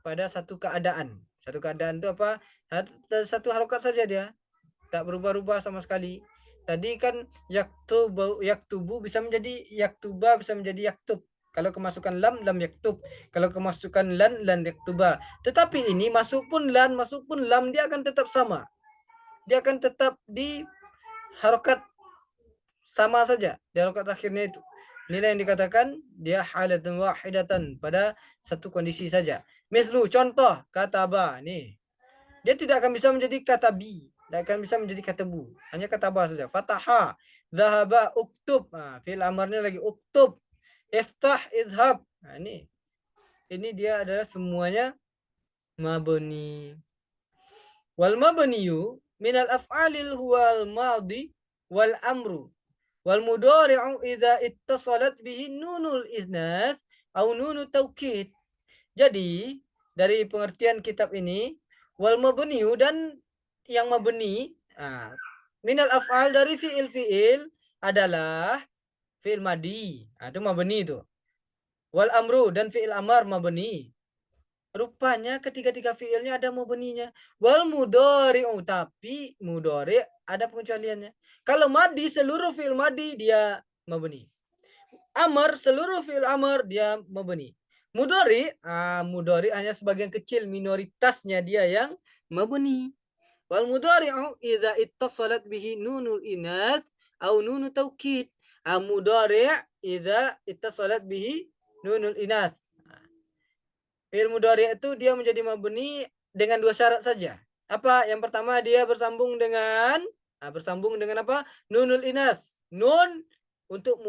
pada satu keadaan. Satu keadaan itu apa? Satu harokat saja dia, tak berubah-ubah sama sekali. Tadi kan yaktubu bisa menjadi yaktuba, bisa menjadi yaktub. Kalau kemasukan lam yaktub, kalau kemasukan lan yaktuba. Tetapi ini masuk pun lan, masuk pun lam, dia akan tetap sama. Dia akan tetap di harokat sama saja, di harokat akhirnya itu. Inilah yang dikatakan dia halatan wahidatan, pada satu kondisi saja. Mislu, contoh kataba nih. Dia tidak akan bisa menjadi katabi, tidak akan bisa menjadi katabu, hanya kataba saja. Fataha, dhahaba, uktub. Fi'il amarnya lagi uktub. Iftah, idhab. Ini dia adalah semuanya mabni. Wal mabniyu minal af'alil huwal madi wal amru. Wal mudhari'u idza ittasalat bihi nunul itsnas au nunut taukid. Jadi, dari pengertian kitab ini, wal mabniyu, dan yang mabni, minal af'al, dari fi'il adalah fi'il madi. Itu mabni itu. Wal amru, dan fi'il amar mabni. Rupanya ketiga-tiga fi'ilnya ada mabninya. Wal mudhari'u, tapi mudhari' ada pengecualiannya. Kalau madi, seluruh fi'il madi dia mabni. Amar, seluruh fi'il amar dia mabni. Mudhari, mudhari hanya sebagian kecil, minoritasnya dia yang mabni. Wal mudhari'u idza ittasalat bihi nunul inath au nunut taukid. Mudhari' idza ittasalat bihi nunul inath. Fi'il mudhari' itu dia menjadi mabni dengan dua syarat saja. Apa? Yang pertama, dia bersambung dengan apa? Nunul inas. Nun untuk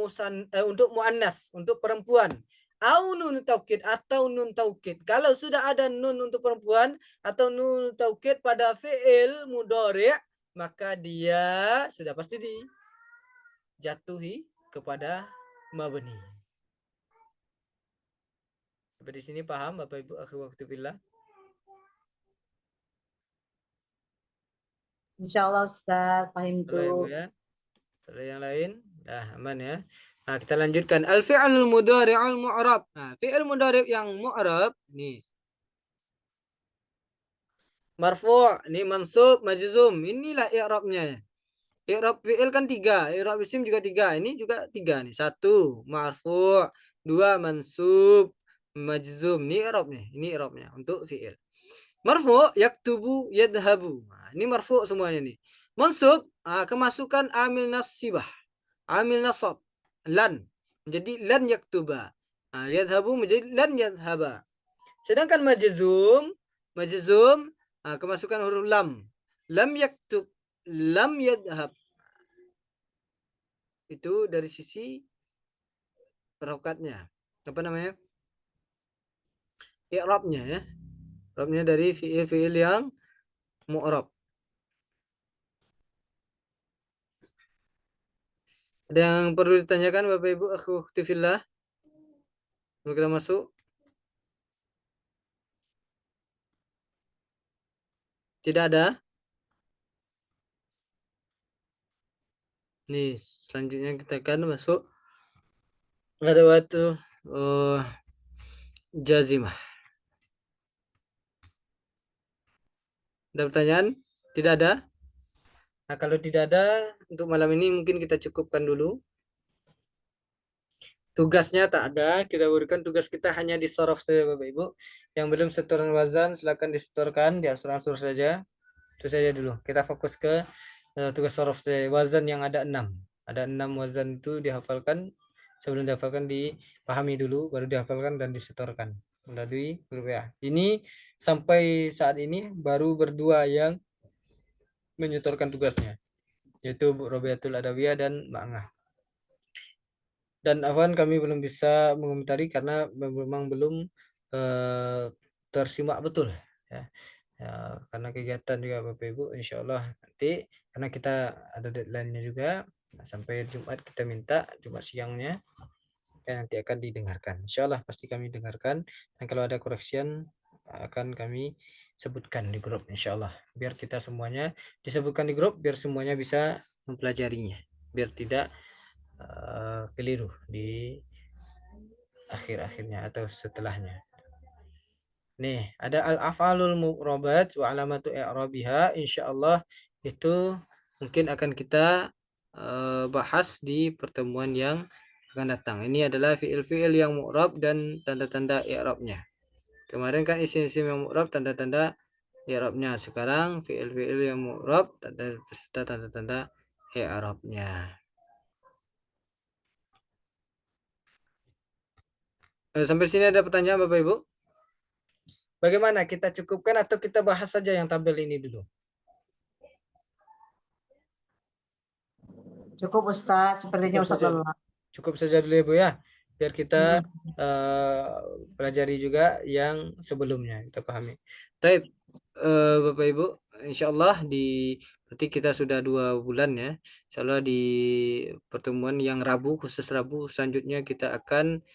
muannas, untuk perempuan. Au nun taukid, atau nun taukid. Kalau sudah ada nun untuk perempuan atau nun taukid pada fi'il mudhari', maka dia sudah pasti dijatuhi kepada mabni. Sampai di sini paham Bapak Ibu akhi waqti fillah? Insyaallah Ustaz, paham Salah Ibu tuh. ya. Salah yang lain? Aman ya. Kita lanjutkan. Al-fi'lul mudhari'ul mu'rab. Fi'il mudhari' yang mu'rab nih. Marfu', ini mansub, majzum. Inilah i'rabnya. I'rab fi'il kan 3, i'rab isim juga 3. Ini juga 3 nih. 1 marfu', 2 mansub, majzum. Ini i'rabnya untuk fi'il. Marfu' yaktubu yadhabu. Ini marfu' semuanya nih. Mansub, kemasukan amil nasibah. Amil nasab, lan, menjadi lan yaktuba. Yadhabu menjadi lan yadhaba. Sedangkan majzum, kemasukan huruf lam. Lam yaktub, lam yadhab. Itu dari sisi harokatnya. Apa namanya? I'rabnya ya. I'rabnya dari fi'il yang mu'rab. Ada yang perlu ditanyakan Bapak Ibu akhwati fillah? Sebelum kita masuk? Tidak ada? Nih, selanjutnya kita akan masuk pada waktu jazimah. Ada pertanyaan? Tidak ada? Nah, kalau tidak ada, untuk malam ini mungkin kita cukupkan dulu. Tugasnya tak ada, kita berikan tugas kita hanya di sorof saja Bapak Ibu. Yang belum setoran wazan silakan disetorkan, diansur-ansur saja. Itu saja dulu. Kita fokus ke tugas sorof saja. Wazan yang ada 6. Ada 6 wazan itu dihafalkan. Sebelum dihafalkan dipahami dulu, baru dihafalkan dan disetorkan melalui grup WA. Ini sampai saat ini baru berdua yang menyetorkan tugasnya, yaitu Bu Robiatul Adawiyah dan Mbak Angah. Dan Afwan kami belum bisa mengomentari karena memang belum tersimak betul ya. Karena kegiatan juga Bapak Ibu, insya Allah nanti karena kita ada deadline-nya juga, sampai Jumat kita minta, Jumat siangnya nanti akan didengarkan. Insya Allah pasti kami dengarkan, dan kalau ada correction akan kami sebutkan di grup, insya Allah. Biar kita semuanya disebutkan di grup, biar semuanya bisa mempelajarinya, biar tidak keliru di akhir-akhirnya atau setelahnya. Nih, ada al-af'alul mu'rabat wa alamatu i'rabiha, insyaallah itu mungkin akan kita bahas di pertemuan yang akan datang. Ini adalah fi'il-fi'il yang mu'rab dan tanda-tanda i'rabnya. Kemarin kan isim-isim yang mu'rab, tanda-tanda i'rabnya. Sekarang fi'il-fi'il yang mu'rab beserta tanda-tanda i'rabnya. Sampai sini ada pertanyaan Bapak Ibu? Bagaimana, kita cukupkan atau kita bahas saja yang tabel ini dulu? Cukup Ustaz, sepertinya Ustaz lelah. Cukup saja dulu ya Bu ya, biar kita pelajari juga yang sebelumnya, kita pahami. Baik, Bapak Ibu, insya Allah berarti kita sudah 2 bulan ya. Insya Allah di pertemuan yang Rabu, khusus Rabu selanjutnya kita akan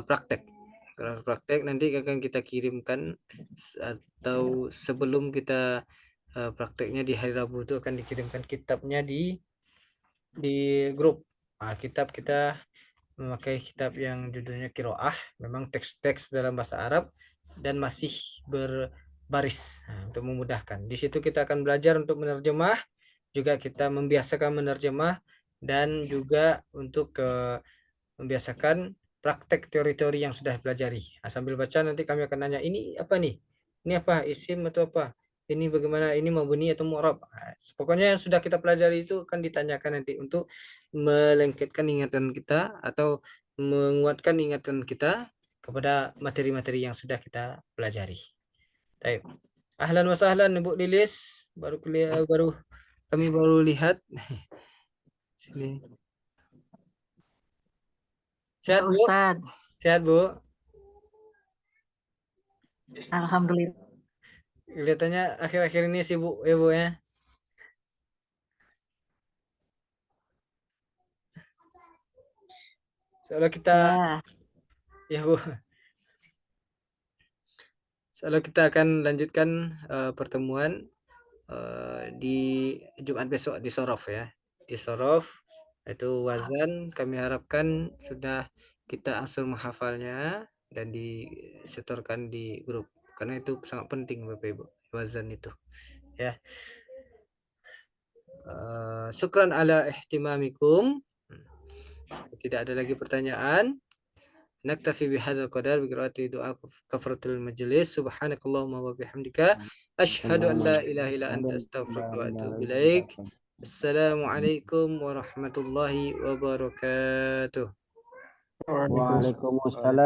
praktek. Kalau praktek nanti akan kita kirimkan, atau sebelum kita prakteknya di hari Rabu itu akan dikirimkan kitabnya di grup. Kitab kita memakai kitab yang judulnya Qiraah, memang teks-teks dalam bahasa Arab dan masih berbaris untuk memudahkan. Di situ kita akan belajar untuk menerjemah, juga kita membiasakan menerjemah, dan juga untuk membiasakan praktek teori-teori yang sudah pelajari. Sambil baca nanti kami akan nanya, ini apa nih? Ini apa? Isim atau apa? Ini bagaimana? Ini mabni atau mu'rab? Pokoknya yang sudah kita pelajari itu akan ditanyakan nanti untuk melengketkan ingatan kita atau menguatkan ingatan kita kepada materi-materi yang sudah kita pelajari. Baik. Ahlan wa sahlan Bu Lilis, baru kami baru lihat. Sini. Sehat Bu? Sehat Bu? Alhamdulillah. Kelihatannya akhir-akhir ini sibuk ya Bu ya. Soalnya kita ya Bu. Soalnya kita akan lanjutkan pertemuan di Jumat besok di Sorof ya. Di Sorof itu wazan kami harapkan sudah kita asal menghafalnya dan disetorkan di grup, karena itu sangat penting Bapak Ibu, wazan itu ya. Syukran ala ihtimamikum. Tidak ada lagi pertanyaan. Naktafi bihadzal qadar bi qiraati doa kafaratul majlis. Subhanakallahumma wa bihamdika asyhadu an la ilaha illa anta astaghfiruka wa atubu ilaik. Assalamualaikum warahmatullahi wabarakatuh. Waalaikumsalam.